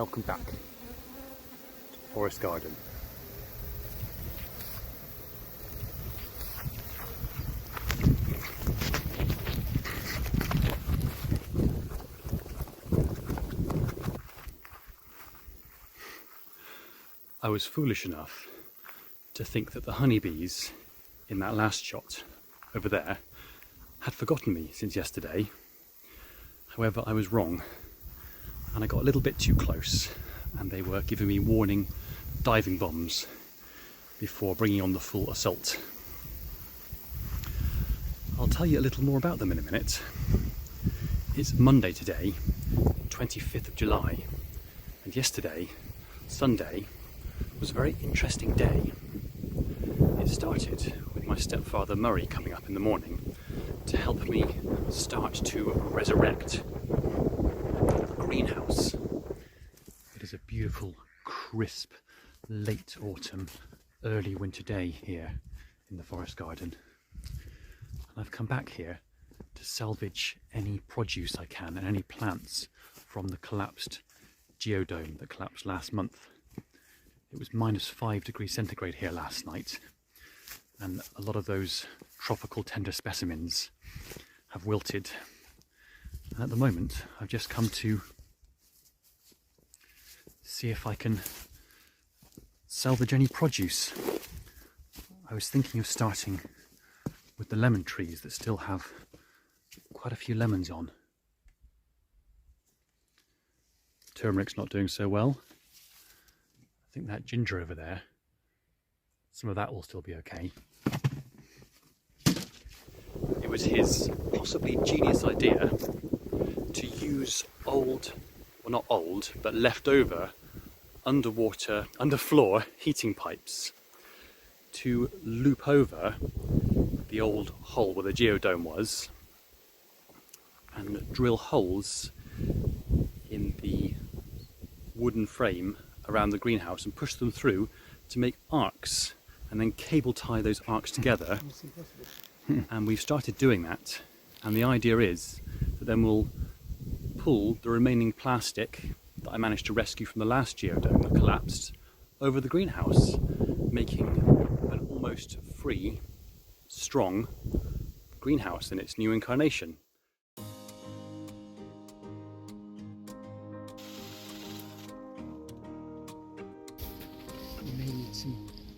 welcome back to the forest garden. I was foolish enough to think that the honeybees in that last shot over there had forgotten me since yesterday. However, I was wrong, and I got a little bit too close, and they were giving me warning diving bombs before bringing on the full assault. I'll tell you a little more about them in a minute. It's Monday today, 25th of July, and yesterday, Sunday, was a very interesting day. It started with my stepfather Murray coming up in the morning to help me start to resurrect the greenhouse. It is a beautiful, crisp, late autumn, early winter day here in the forest garden. And I've come back here to salvage any produce I can and any plants from the collapsed geodome that collapsed last month. It was -5 degrees centigrade here last night, and a lot of those tropical tender specimens have wilted. And at the moment, I've just come to see if I can salvage any produce. I was thinking of starting with the lemon trees that still have quite a few lemons on. Turmeric's not doing so well. I think that ginger over there, some of that will still be okay. It was his possibly genius idea to use old, well not old, but leftover underfloor heating pipes to loop over the old hole where the geodome was and drill holes in the wooden frame around the greenhouse and push them through to make arcs, and then cable tie those arcs together. And we've started doing that, and the idea is that then we'll pull the remaining plastic that I managed to rescue from the last geodome that collapsed over the greenhouse, making an almost free, strong greenhouse in its new incarnation.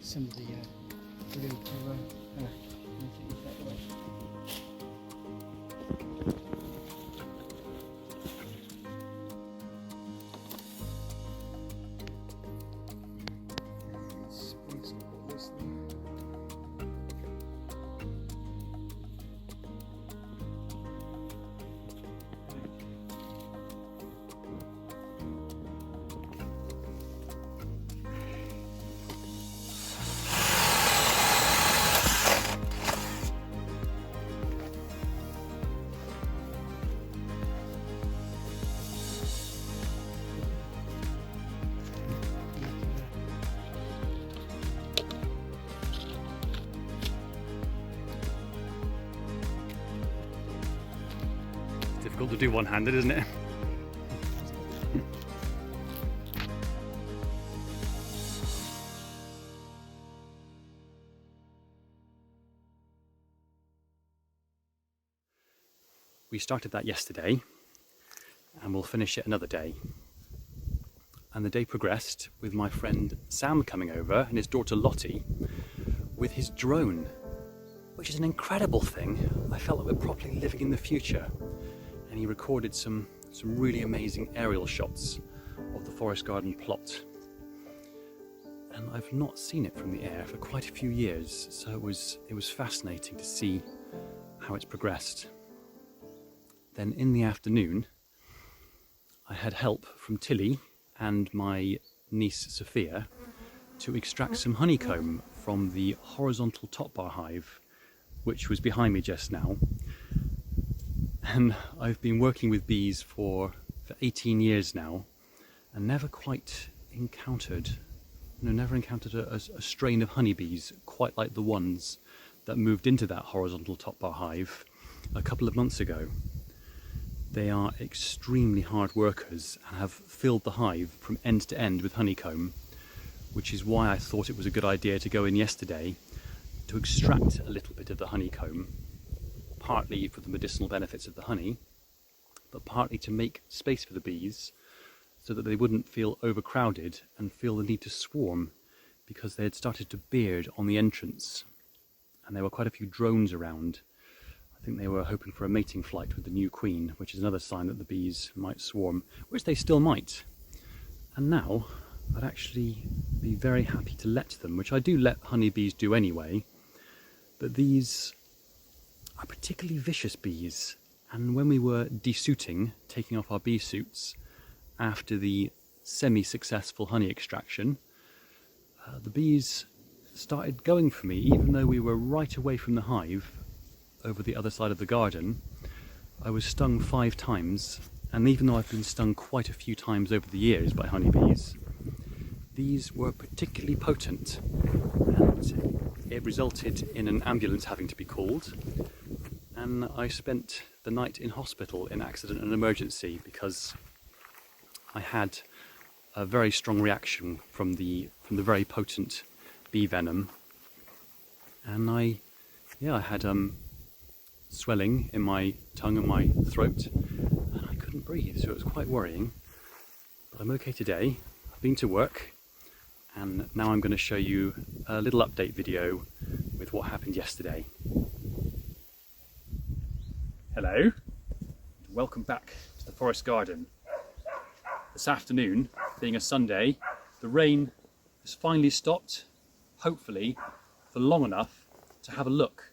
Some of the glue to make it that way. Difficult to do one-handed, isn't it? We started that yesterday, and we'll finish it another day. And the day progressed with my friend Sam coming over and his daughter Lottie with his drone, which is an incredible thing. I felt like we're properly living in the future. And he recorded some really amazing aerial shots of the forest garden plot. And I've not seen it from the air for quite a few years, so it was fascinating to see how it's progressed. Then in the afternoon, I had help from Tilly and my niece Sophia to extract some honeycomb from the horizontal top bar hive, which was behind me just now. And I've been working with bees for 18 years now, and never encountered a strain of honeybees quite like the ones that moved into that horizontal top bar hive a couple of months ago. They are extremely hard workers and have filled the hive from end to end with honeycomb, which is why I thought it was a good idea to go in yesterday to extract a little bit of the honeycomb, partly for the medicinal benefits of the honey, but partly to make space for the bees so that they wouldn't feel overcrowded and feel the need to swarm, because they had started to beard on the entrance and there were quite a few drones around. I think they were hoping for a mating flight with the new queen, which is another sign that the bees might swarm, which they still might. And now I'd actually be very happy to let them, which I do let honeybees do anyway, but these are particularly vicious bees. And when we were desuiting, taking off our bee suits after the semi-successful honey extraction, the bees started going for me, even though we were right away from the hive over the other side of the garden. I was stung 5 times, and even though I've been stung quite a few times over the years by honeybees, these were particularly potent, and it resulted in an ambulance having to be called, and I spent the night in hospital in accident and emergency because I had a very strong reaction from the very potent bee venom, and I had swelling in my tongue and my throat, and I couldn't breathe, so it was quite worrying. But I'm okay today. I've been to work, and now I'm going to show you a little update video with what happened yesterday. Hello, welcome back to the forest garden. This afternoon, being a Sunday, the rain has finally stopped, hopefully for long enough to have a look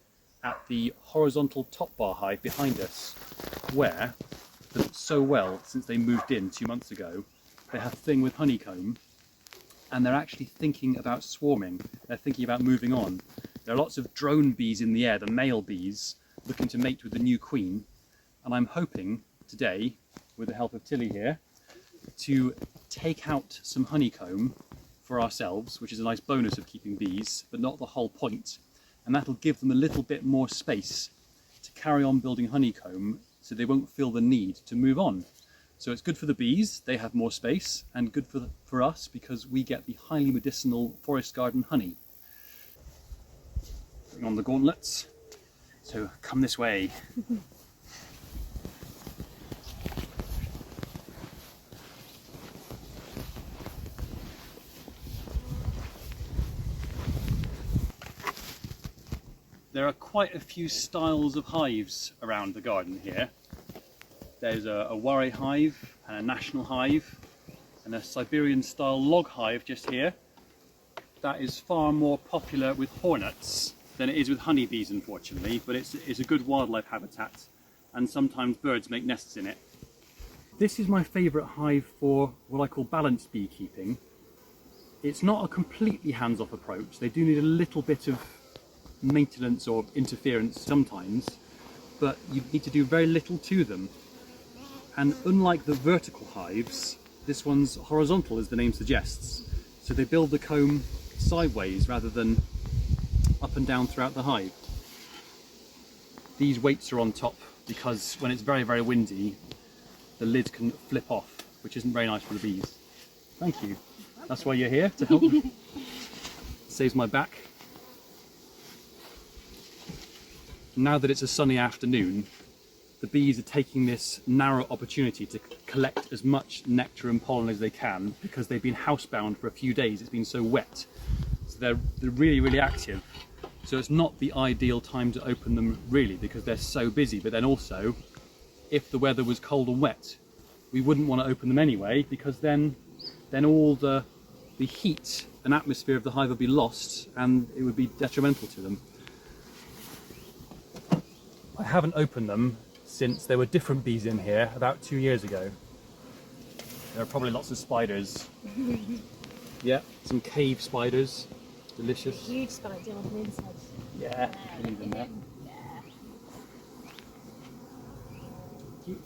at the horizontal top bar hive behind us, where, done so well since they moved in 2 months ago, they have a thing with honeycomb, and they're actually thinking about swarming. They're thinking about moving on. There are lots of drone bees in the air, the male bees, looking to mate with the new queen, and I'm hoping today, with the help of Tilly here, to take out some honeycomb for ourselves, which is a nice bonus of keeping bees, but not the whole point. And that'll give them a little bit more space to carry on building honeycomb, so they won't feel the need to move on. So it's good for the bees, they have more space, and good for us because we get the highly medicinal forest garden honey. Bring on the gauntlets, so come this way. There are quite a few styles of hives around the garden here. There's a Warre hive and a national hive and a Siberian style log hive just here. That is far more popular with hornets than it is with honeybees, unfortunately, but it's a good wildlife habitat, and sometimes birds make nests in it. This is my favourite hive for what I call balanced beekeeping. It's not a completely hands-off approach. They do need a little bit of maintenance or interference sometimes, but you need to do very little to them. And unlike the vertical hives, this one's horizontal, as the name suggests. So they build the comb sideways rather than up and down throughout the hive. These weights are on top because when it's very, very windy, the lid can flip off, which isn't very nice for the bees. Thank you. That's why you're here, to help. Saves my back. Now that it's a sunny afternoon, the bees are taking this narrow opportunity to collect as much nectar and pollen as they can, because they've been housebound for a few days. It's been so wet. So they're really, really active. So it's not the ideal time to open them, really, because they're so busy. But then also, if the weather was cold and wet, we wouldn't want to open them anyway, because then all the heat and atmosphere of the hive would be lost and it would be detrimental to them. I haven't opened them since there were different bees in here about 2 years ago. There are probably lots of spiders. Yeah, some cave spiders. Delicious. Huge spider on the inside. Yeah, leave them there. Cute.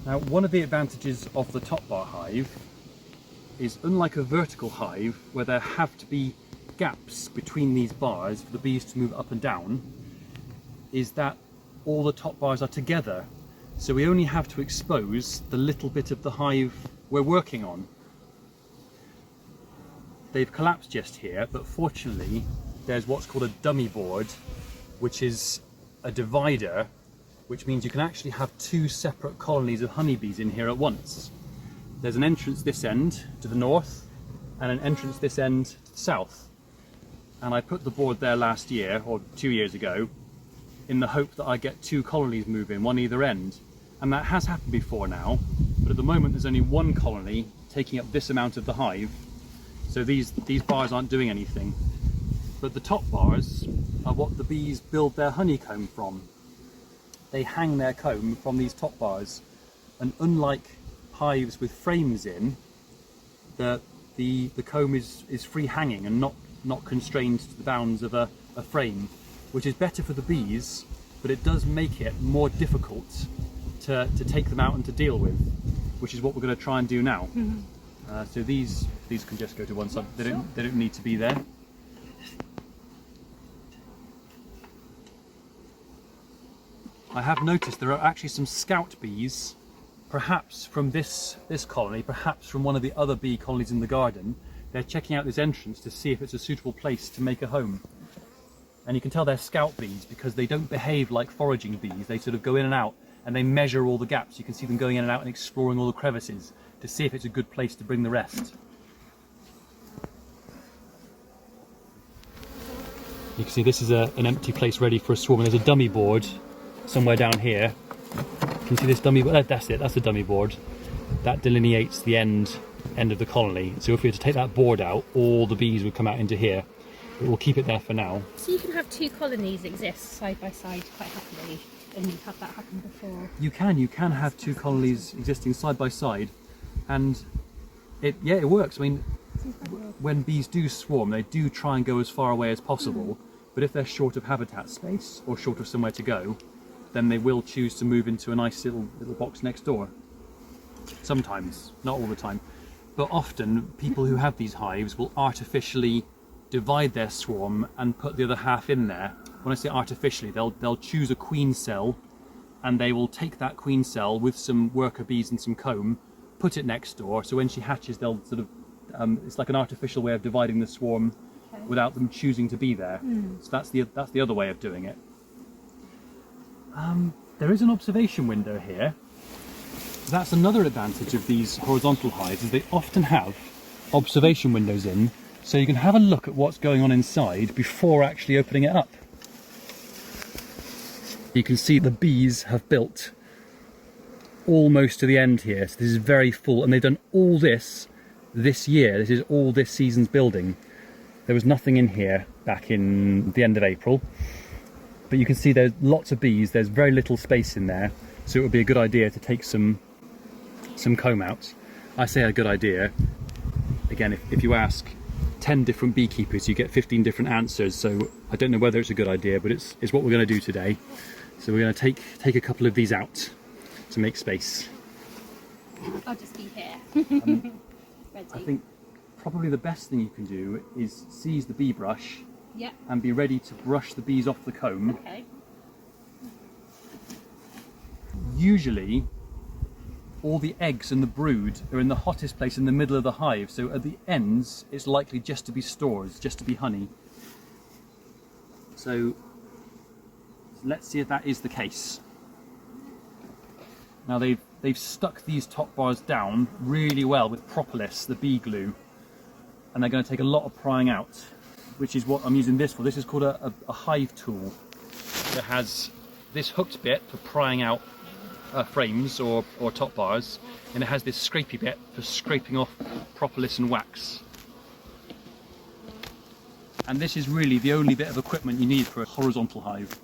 Now, one of the advantages of the top bar hive is, unlike a vertical hive where there have to be gaps between these bars for the bees to move up and down, is that all the top bars are together. So we only have to expose the little bit of the hive we're working on. They've collapsed just here, but fortunately there's what's called a dummy board, which is a divider, which means you can actually have two separate colonies of honeybees in here at once. There's an entrance this end to the north and an entrance this end to the south. And I put the board there last year, or 2 years ago, in the hope that I get two colonies move in, one either end. And that has happened before now, but at the moment there's only one colony taking up this amount of the hive. So these bars aren't doing anything. But the top bars are what the bees build their honeycomb from. They hang their comb from these top bars. And unlike hives with frames in, the comb is free hanging and not constrained to the bounds of a frame, which is better for the bees, but it does make it more difficult to take them out and to deal with, which is what we're going to try and do now. So these can just go to one side. They don't need to be there. I have noticed there are actually some scout bees, perhaps from this colony, perhaps from one of the other bee colonies in the garden. They're checking out this entrance to see if it's a suitable place to make a home. And you can tell they're scout bees because they don't behave like foraging bees. They sort of go in and out and they measure all the gaps. You can see them going in and out and exploring all the crevices to see if it's a good place to bring the rest. You can see this is an empty place ready for a swarm, and there's a dummy board somewhere down here. You can see this dummy board, that's it, that's the dummy board. That delineates the end of the colony. So if we were to take that board out, all the bees would come out into here. But we'll keep it there for now. So you can have two colonies exist side by side quite happily, and you've had that happen before. You can have two colonies existing side by side, and it works. I mean, when bees do swarm, they do try and go as far away as possible, but if they're short of habitat space or short of somewhere to go, then they will choose to move into a nice little box next door. Sometimes, not all the time, but often people who have these hives will artificially divide their swarm and put the other half in there. When I say artificially, they'll choose a queen cell, and they will take that queen cell with some worker bees and some comb, put it next door, so when she hatches they'll sort of it's like an artificial way of dividing the swarm without them choosing to be there. So that's the other way of doing it. There is an observation window here. That's another advantage of these horizontal hives, is they often have observation windows in, so you can have a look at what's going on inside before actually opening it up. You can see the bees have built almost to the end here, so this is very full, and they've done all this year. This is all this season's building. There was nothing in here back in the end of April, but you can see there's lots of bees. There's very little space in there, so it would be a good idea to take some comb out. I say a good idea. Again, if you ask 10 different beekeepers, you get 15 different answers, so I don't know whether it's a good idea, but it's what we're going to do today. So we're going to take a couple of these out to make space. I'll just be here. Ready. I think probably the best thing you can do is seize the bee brush, Yep. and be ready to brush the bees off the comb. Okay. Usually all the eggs and the brood are in the hottest place in the middle of the hive, so at the ends it's likely just to be stores, just to be honey. So let's see if that is the case. Now they've stuck these top bars down really well with propolis, the bee glue, and they're going to take a lot of prying out, which is what I'm using this for. This is called a hive tool. It has this hooked bit for prying out frames or top bars, and it has this scrapey bit for scraping off propolis and wax. And this is really the only bit of equipment you need for a horizontal hive.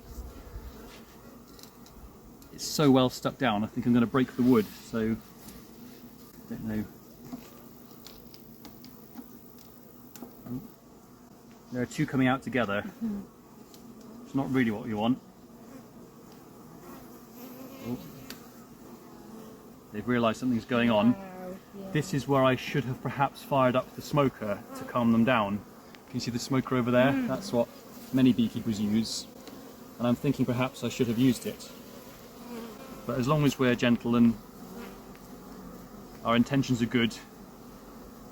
It's so well stuck down, I think I'm going to break the wood, so I don't know. There are two coming out together. It's not really what you want. Oh. They've realised something's going on. Yeah. This is where I should have perhaps fired up the smoker to calm them down. Can you see the smoker over there? That's what many beekeepers use. and I'm thinking perhaps I should have used it. But as long as we're gentle and our intentions are good,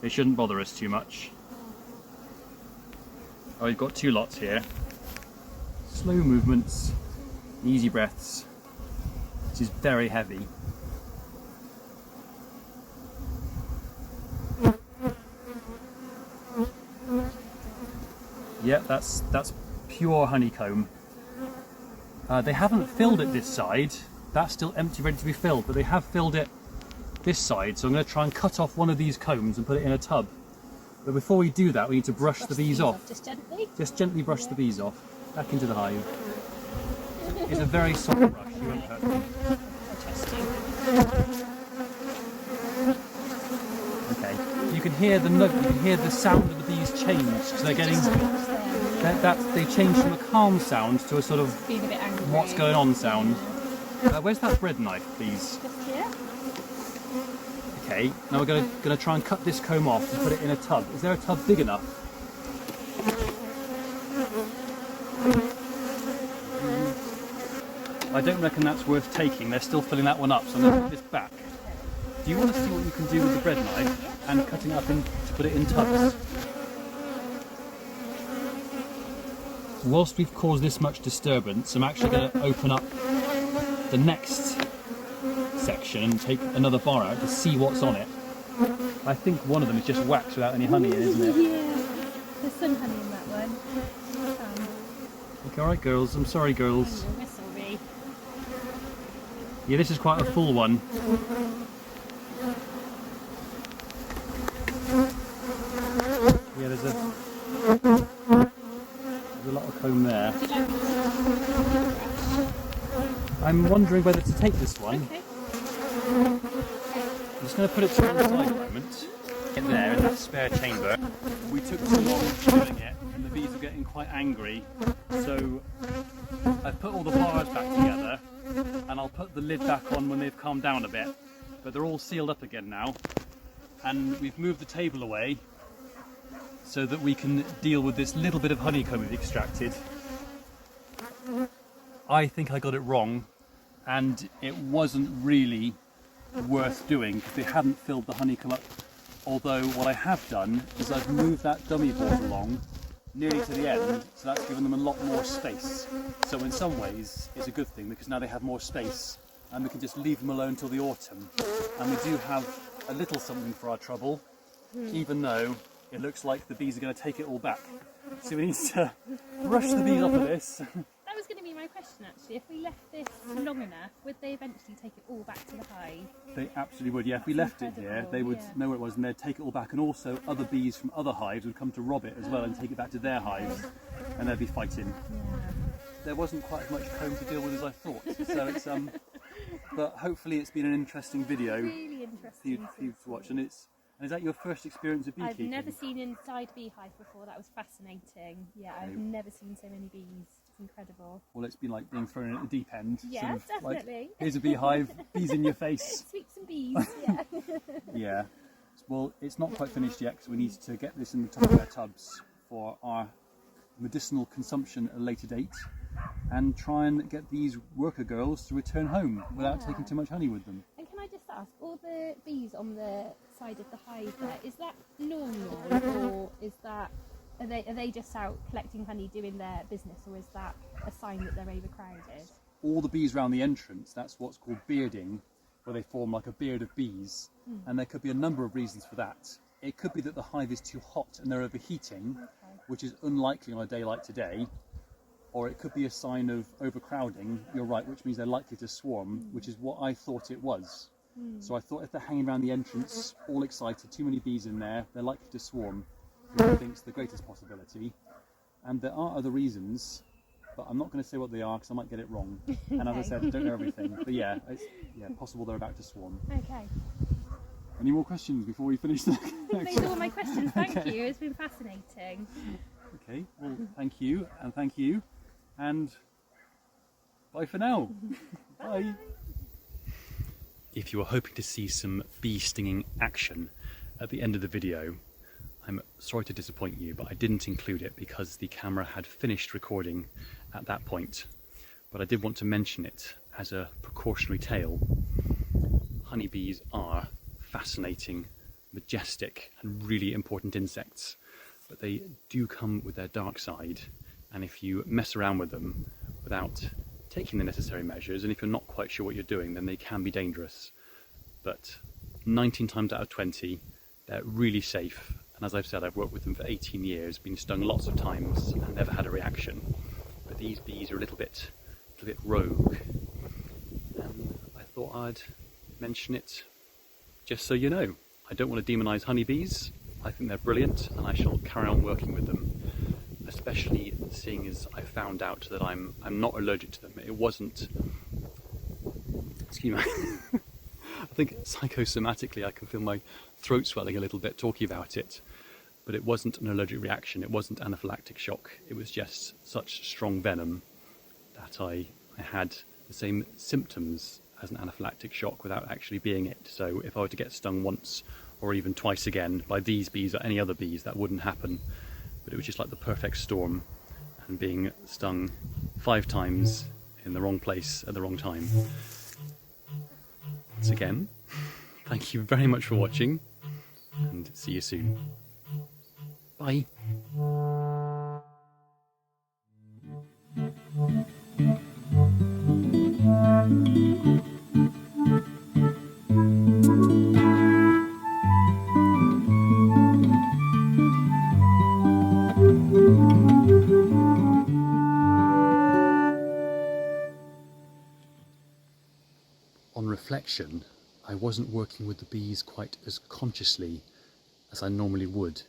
they shouldn't bother us too much. Oh, we've got 2 lots here. Slow movements, easy breaths. This is very heavy. Yeah, that's pure honeycomb. They haven't filled it this side. That's still empty, ready to be filled, but they have filled it this side. So I'm going to try and cut off one of these combs and put it in a tub. But before we do that, we need to brush the bees off. Just gently? Just gently brush the bees off. Back into the hive. It's a very soft brush, you won't hurt them. Okay, you can hear the note, you can hear the sound of the bees change. So they're getting, they change from a calm sound to a sort of being a bit angry. What's going on sound. Where's that bread knife, please? Just here. Okay, now we're going to try and cut this comb off and put it in a tub. Is there a tub big enough? I don't reckon that's worth taking. They're still filling that one up, so I'm going to put this back. Do you want to see what you can do with the bread knife and cutting it up to put it in tubs? Whilst we've caused this much disturbance, I'm actually going to open up the next section and take another bar out to see what's on it. I think one of them is just wax without any honey in, isn't it? Yeah, there's some honey in that one. Okay, alright girls, I'm sorry girls. We're sorry. Yeah, this is quite a full one. Yeah, there's a lot of comb there. I'm wondering whether to take this one. Okay. I'm just going to put it to one side a moment. In there, in that spare chamber. We took too long doing it, and the bees are getting quite angry. So I've put all the bars back together, and I'll put the lid back on when they've calmed down a bit. But they're all sealed up again now. And we've moved the table away so that we can deal with this little bit of honeycomb we've extracted. I think I got it wrong, and it wasn't really worth doing because they hadn't filled the honeycomb up. Although what I have done is I've moved that dummy board along nearly to the end, so that's given them a lot more space. So in some ways it's a good thing because now they have more space and we can just leave them alone till the autumn. And we do have a little something for our trouble, even though it looks like the bees are going to take it all back. So we need to brush the bees off of this. That was going to be my question actually. If we left this long enough, would they eventually take it all back to the hive? They absolutely would, yeah. If we left it here, they would know where it was and they'd take it all back, and also other bees from other hives would come to rob it as well and take it back to their hives, and they'd be fighting. Yeah. There wasn't quite as much comb to deal with as I thought, so it's but hopefully it's been an interesting video Really interesting for you to watch. And is that your first experience of beekeeping? I've never seen inside beehive before. That was fascinating. Yeah, I've never seen so many bees. It's incredible. Well, it's been like being thrown in at the deep end. Yeah, definitely. Like, here's a beehive, bees in your face. Sweeps and bees, yeah. Yeah. Well, it's not quite finished yet because we need to get this in the Tupperware tubs for our medicinal consumption at a later date, and try and get these worker girls to return home without taking too much honey with them. And can I just ask, all the bees on the side of the hive there, is that normal, or is that are they just out collecting honey doing their business, or is that a sign that they're overcrowded? All the bees around the entrance, that's what's called bearding, where they form like a beard of bees, and there could be a number of reasons for that. It could be that the hive is too hot and they're overheating, which is unlikely on a day like today, or it could be a sign of overcrowding, you're right, which means they're likely to swarm, which is what I thought it was. So I thought if they're hanging around the entrance, all excited, too many bees in there, they're likely to swarm, which I think is the greatest possibility. And there are other reasons, but I'm not going to say what they are because I might get it wrong. And as I said, I don't know everything, but yeah, it's possible they're about to swarm. Okay. Any more questions before we finish the I think those are all my questions. Thank you. It's been fascinating. Okay, well, thank you, and bye for now. Bye. If you were hoping to see some bee stinging action at the end of the video, I'm sorry to disappoint you, but I didn't include it because the camera had finished recording at that point. but I did want to mention it as a precautionary tale. Honeybees are fascinating, majestic and really important insects, but they do come with their dark side, and if you mess around with them without taking the necessary measures, and if you're not quite sure what you're doing, then they can be dangerous. But 19 times out of 20 they're really safe, and as I've said, I've worked with them for 18 years, been stung lots of times and never had a reaction. But these bees are a little bit rogue, and I thought I'd mention it just so you know. I don't want to demonise honeybees. I think they're brilliant, and I shall carry on working with them, especially seeing as I found out that I'm not allergic to them. It wasn't, excuse me, I think psychosomatically I can feel my throat swelling a little bit talking about it, but it wasn't an allergic reaction, it wasn't anaphylactic shock, it was just such strong venom that I had the same symptoms as an anaphylactic shock without actually being it. So if I were to get stung once or even twice again by these bees or any other bees, that wouldn't happen. But it was just like the perfect storm, and being stung 5 times in the wrong place at the wrong time. Once again, thank you very much for watching, and see you soon. Bye. On reflection, I wasn't working with the bees quite as consciously as I normally would.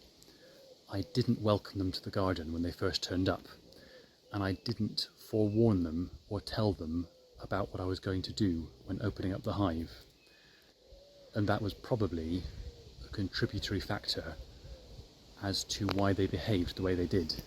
I didn't welcome them to the garden when they first turned up, and I didn't forewarn them or tell them about what I was going to do when opening up the hive. And that was probably a contributory factor as to why they behaved the way they did.